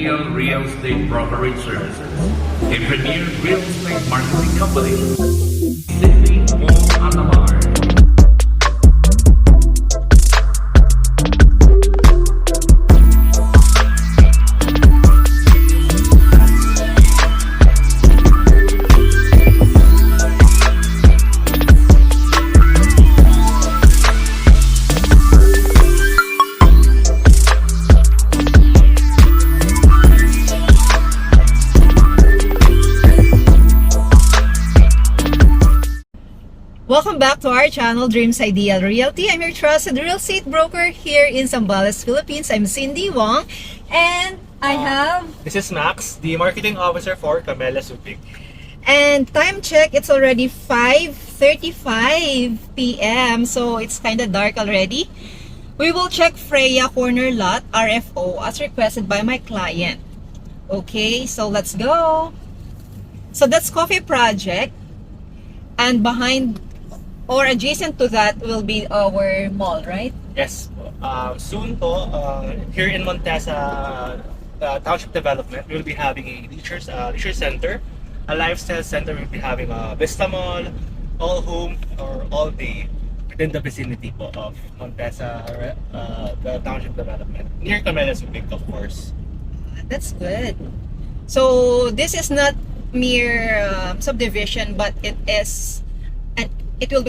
Ideal Real Estate Brokerage Services, a premier real estate marketing company. Sydney Wong. Welcome back to our channel, Dreams Ideal Realty. I'm your trusted real estate broker here in Zambales, Philippines. I'm Cindy Wong, and I have... This is Max, the marketing officer for CAMELLA SUBIC. And time check, it's already 5:35 p.m. So it's kind of dark already. We will check Freya corner lot, RFO, as requested by my client. Okay, so let's go. So that's Coffee Project. And behind or adjacent to that will be our mall, right? Yes. Soon here in Montesa Township Development, we will be having a leisure center, a lifestyle center. We'll be having a Vista Mall, all home or all day within the vicinity of Montesa the Township Development, near CAMELLA SUBIC, of course. That's good. So this is not mere subdivision, but it is, and it will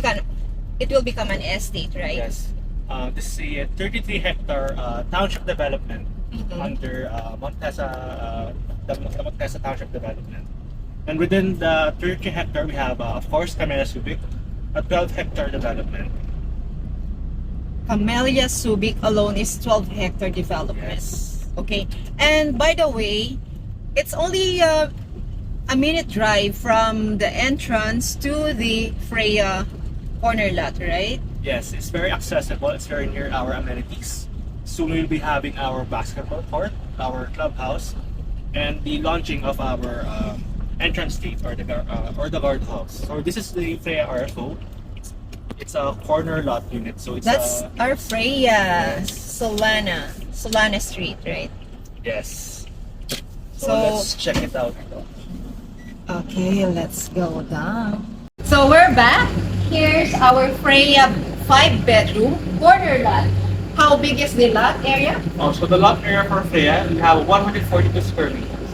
become an estate, right? Yes. This is a 33-hectare township development under Montesa, the Montesa Township Development. And within the 30-hectare, we have, of course, CAMELLA SUBIC, a 12-hectare development. CAMELLA SUBIC alone is 12-hectare development. Yes. Okay. And by the way, it's only a minute drive from the entrance to the Freya corner lot, right? Yes, it's very accessible. It's very near our amenities. Soon we'll be having our basketball court, our clubhouse, and the launching of our entrance gate or the guardhouse. So this is the Freya RFO. It's a corner lot unit. So it's that's our Freya, yes. Solana Street, right? Yes. So So let's check it out. okay, let's go down. So we're back. Here's our Freya 5-bedroom corner lot. How big is the lot area? So the lot area for Freya, we have 142 square meters.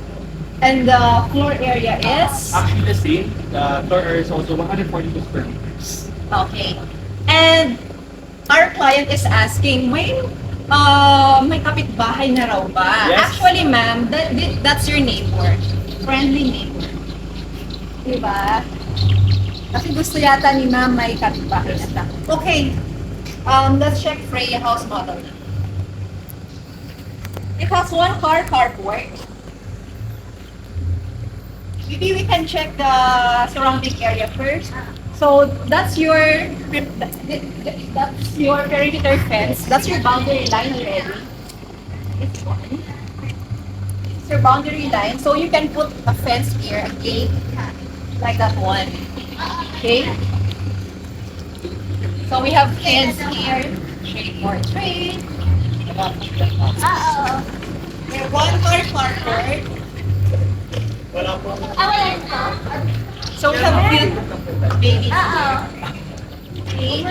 And the floor area is? Actually the same. The floor area is also 142 square meters. Okay. And our client is asking, may kapitbahay na raw ba? Yes. Actually, ma'am, that's your neighbor. Friendly neighbor. Diba? Kasi gusto yata ni ma'am may kapitbahay na. Okay. Let's check Freya house model. It has one car carport. Maybe we can check the surrounding area first. So that's your perimeter fence. That's your boundary line already. This one. It's your boundary line. So you can put a fence here, a gate, like that one. Okay. So we have fence here. Shade more trade. We have one car carport. So we have cute babies here. Okay.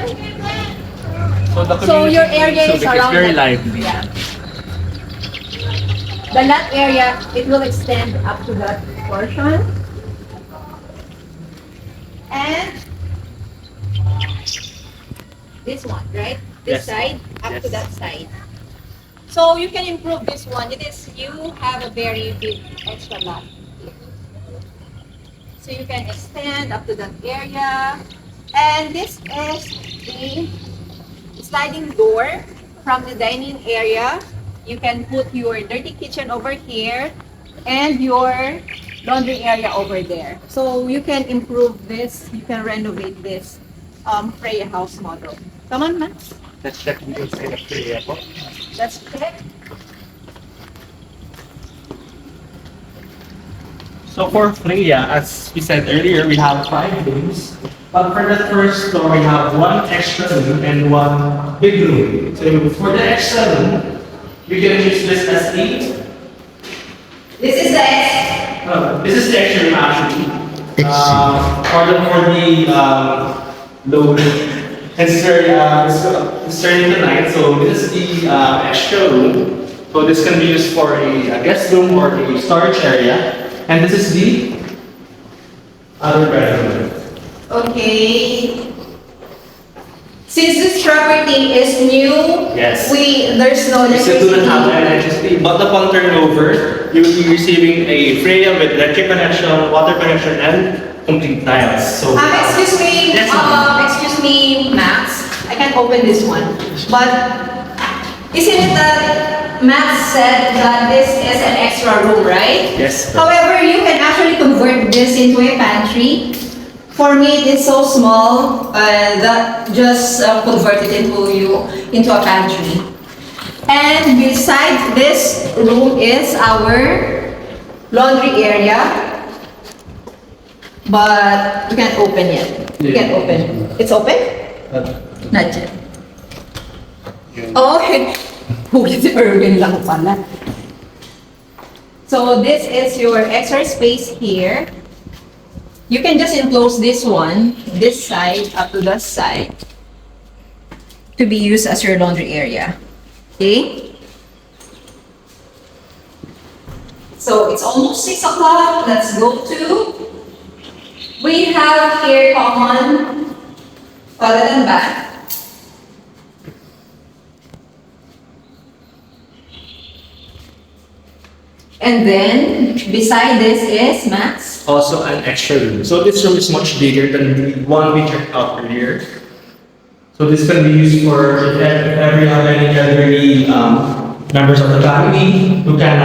So your area is around. It's very lively. Yeah. The lot area, it will extend up to that portion. And this one, right? This Yes. side, up to Yes. that side. So you can improve this one. It is, you have a very big extra lot. So you can extend up to that area. And this is the sliding door from the dining area. You can put your dirty kitchen over here and your laundry area over there. So you can improve this, you can renovate this Freya house model. Come on, Max. Let's check the inside of Freya. Let's check. So for Freya, as we said earlier, we have 5 rooms. But for the first floor, we have 1 extra room and 1 big room. So for the extra room, we can use this as a This is the This is the extra room actually. For the load. It's turning to night, so this is the extra room. So this can be used for a guest room or a storage area. And this is the other bedroom. Okay. Since this property is new, Yes. there's no You still do electricity. not have electricity, but upon turnover, you will be receiving a Freya with electric connection, water connection, and complete tiles. So, Excuse me, Yes, ma'am. excuse me, Max. I can't open this one. But isn't it that Max said that this is an extra room, right? Yes. However, you can actually convert this into a pantry. For me, it is so small that just convert it into a pantry. And beside this room is our laundry area. But you can't open yet. You can't open. It's open? Not yet. Oh, okay. Huwag urban lang pala. So this is your extra space here. You can just enclose this one, this side up to that side, to be used as your laundry area. Okay? So it's almost 6 o'clock. Let's go to. We have here common toilet and bath. And then beside this is Max. also an extra room. So this room is much bigger than the one we checked out earlier. So this can be used for if ever you have any elderly members of the family who can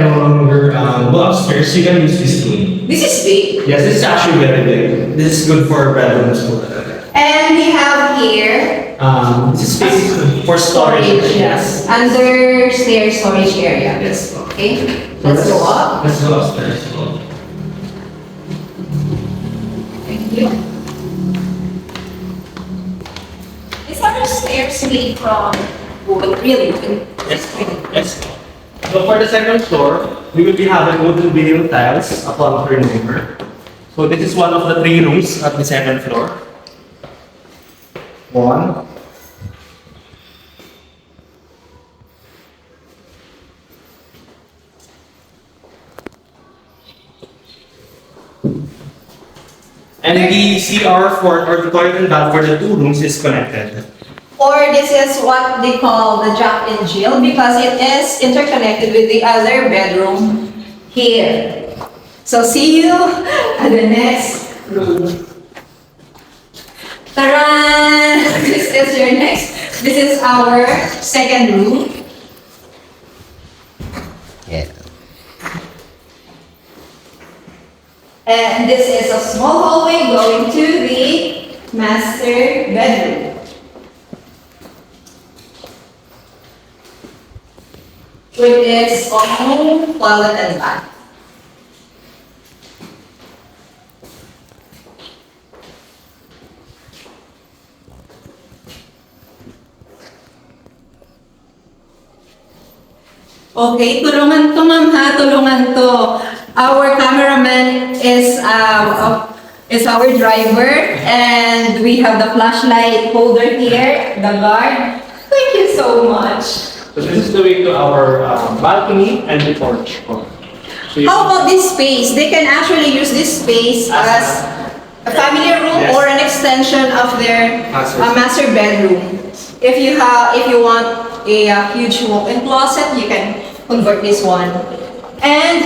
no longer go upstairs. You can use this room. This is big. Yes, this is actually very big. This is good for bedrooms. And we have here This is space for storage. Yes. Under stair storage area. Yes. Okay. Let's go up. Let's go upstairs. Thank you. Is our stairs made from wood? Really? Yes. Yes. So for the second floor, we will be having wooden vinyl tiles upon turnover. So this is one of the 3 rooms at the second floor. 1. And the CR for or the toilet and bath for the 2 rooms is connected. Or this is what they call the Jack and Jill because it is interconnected with the other bedroom here. So see you at the next room. Ta-da! This is your next. This is our second room. Yeah. And this is a small hallway going to the master bedroom. With its own toilet and bath. Okay, tulungan to ma'am ha, tulungan to. Our cameraman is our driver and we have the flashlight holder here, the guard. Thank you so much. So this is the way to our balcony and the porch. So How about this space? They can actually use this space as a family room Yes. or an extension of their master bedroom. If you want a huge walk-in closet, you can convert this one. And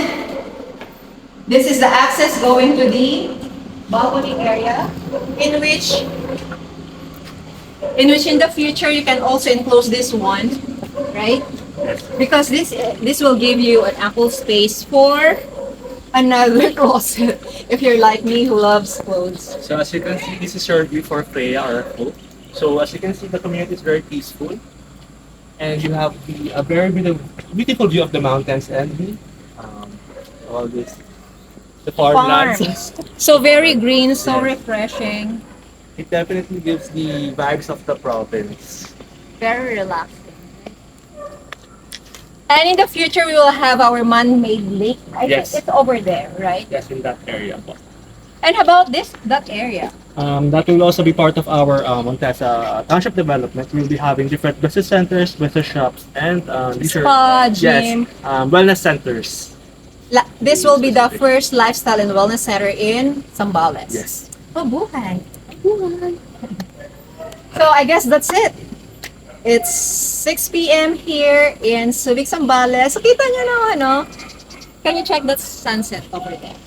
this is the access going to the balcony area, in which in the future you can also enclose this one, right? Because this will give you an ample space for another closet if you're like me who loves clothes. So as you can see, this is your view for Freya or Hope. So as you can see, the community is very peaceful. And you have a very beautiful view of the mountains and all this, the farmlands. So very green, so refreshing, It definitely gives the vibes of the province. very relaxing. And in the future, we will have our man-made lake. I Yes. think it's over there, right? Yes, in that area po. And how about that area? That will also be part of our Montesa Township Development. We'll be having different business centers, business shops, and Spa, gym. yes, wellness centers. This will be the first lifestyle and wellness center in Zambales. Yes. Mabuhay. So I guess that's it. It's 6 p.m. here in Subic, Zambales. So kita nyo na ano, can you check that sunset over there?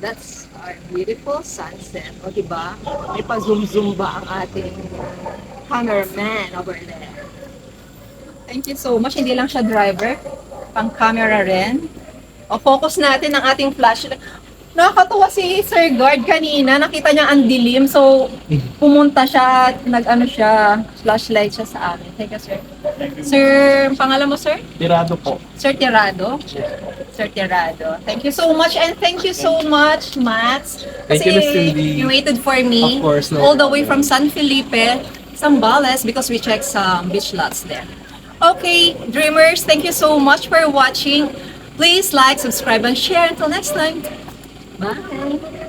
That's our beautiful sunset. O diba? May pa-zoom-zoom ba ang ating cameraman over there? Thank you so much. Hindi lang siya driver, pang camera rin. O focus natin ang ating flashlight. Nakakatuwa si Sir Guard kanina, nakita niya ang dilim, so pumunta siya at nag-ano siya, flashlight siya sa amin. Thank you, sir. Sir, pangalan mo, sir? Tirado po. Sir Tirado? Sir Tirado. Thank you so much, and thank you so much, Mats. Thank you, Miss Cindy. You waited for me Of course, no all the way problem. from San Felipe, Zambales, because we checked some beach lots there. Okay, dreamers, thank you so much for watching. Please like, subscribe, and share. Until next time. Bye.